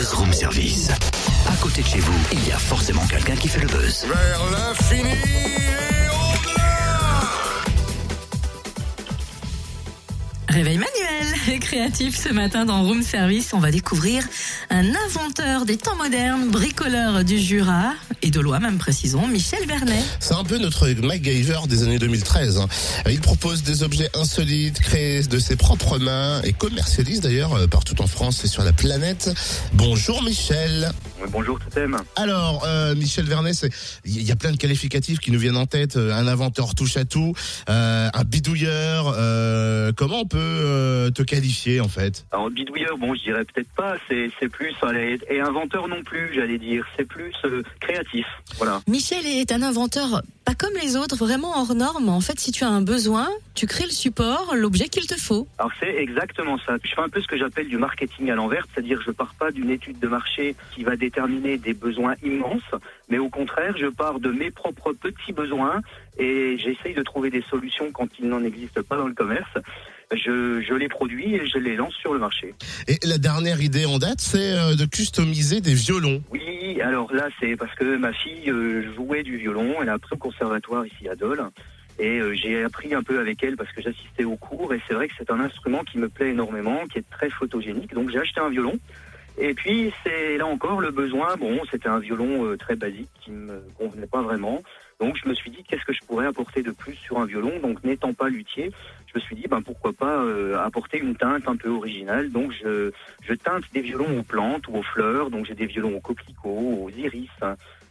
buzz room service. À côté de chez vous, il y a forcément quelqu'un qui fait le buzz. Vers l'infini et au-delà. Réveil manuel, créatif ce matin dans Room Service, on va découvrir un inventeur des temps modernes, bricoleur du Jura et de l'Oie même précisons, Michel Vernet. C'est un peu notre MacGyver des années 2013. Il propose des objets insolites, créés de ses propres mains et commercialise d'ailleurs partout en France et sur la planète. Bonjour Michel. Oui, bonjour Totem. Alors Michel Vernet, il y a plein de qualificatifs qui nous viennent en tête. Un inventeur touche à tout, un bidouilleur. Comment on peut te qualifier en fait? Alors bidouilleur, bon je dirais peut-être pas, c'est plus, et inventeur non plus j'allais dire, c'est plus créatif, voilà. Michel est un inventeur pas comme les autres, vraiment hors norme. En fait, si tu as un besoin, tu crées le support, l'objet qu'il te faut. Alors c'est exactement ça, je fais un peu ce que j'appelle du marketing à l'envers, c'est-à-dire je pars pas d'une étude de marché qui va déterminer des besoins immenses, mais au contraire je pars de mes propres petits besoins et j'essaye de trouver des solutions quand il n'en existe pas dans le commerce. Je les produis et je les lance sur le marché. Et la dernière idée en date, c'est de customiser des violons. Oui, alors là c'est parce que ma fille jouait du violon, elle a appris au conservatoire ici à Dole. Et j'ai appris un peu avec elle parce que j'assistais aux cours et c'est vrai que c'est un instrument qui me plaît énormément, qui est très photogénique. Donc j'ai acheté un violon. Et puis c'est là encore le besoin, bon c'était un violon très basique qui me convenait pas vraiment. Donc je me suis dit qu'est-ce que je pourrais apporter de plus sur un violon. Donc n'étant pas luthier, je me suis dit pourquoi pas apporter une teinte un peu originale. Donc je teinte des violons aux plantes ou aux fleurs. Donc j'ai des violons aux coquelicots, aux iris,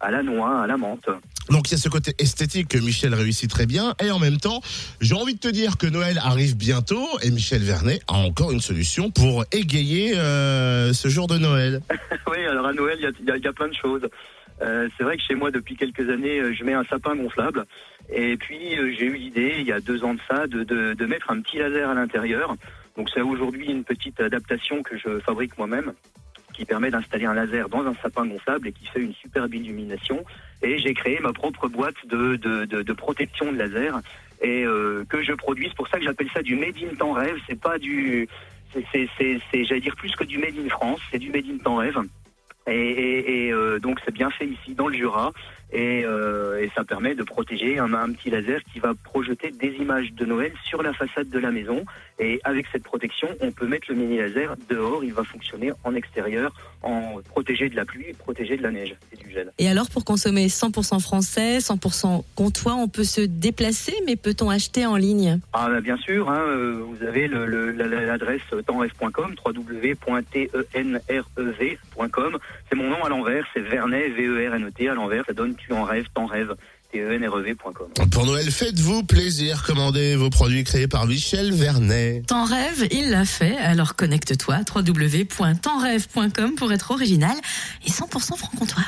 à la noix, à la menthe. Donc il y a ce côté esthétique que Michel réussit très bien et en même temps, j'ai envie de te dire que Noël arrive bientôt et Michel Vernet a encore une solution pour égayer ce jour de Noël. Oui, alors à Noël, il y a plein de choses. C'est vrai que chez moi, depuis quelques années, je mets un sapin gonflable. Et puis, j'ai eu l'idée, il y a 2 ans de ça, de mettre un petit laser à l'intérieur. Donc, c'est aujourd'hui une petite adaptation que je fabrique moi-même, qui permet d'installer un laser dans un sapin gonflable et qui fait une superbe illumination. Et j'ai créé ma propre boîte de protection de laser et que je produis. C'est pour ça que j'appelle ça du made in temps rêve. C'est pas du... C'est j'allais dire plus que du made in France, c'est du made in temps rêve. Et donc c'est bien fait ici dans le Jura et ça permet de protéger un petit laser qui va projeter des images de Noël sur la façade de la maison et avec cette protection on peut mettre le mini laser dehors, il va fonctionner en extérieur, protégé de la pluie, protégé de la neige et du gel. Et alors pour consommer 100% français, 100% comtois, on peut se déplacer mais peut-on acheter en ligne? Ah bien sûr, vous avez l'adresse tentrêve.com, www.tenrev.com. C'est mon nom à l'envers, c'est Vernet, V-E-R-N-E-T à l'envers, ça donne tu en rêve, temps rêve, tenrev.com. Pour Noël, faites-vous plaisir, commandez vos produits créés par Michel Vernet. T'en rêves, il l'a fait, alors connecte-toi, www.tentrêve.com pour être original et 100% franc-comtois.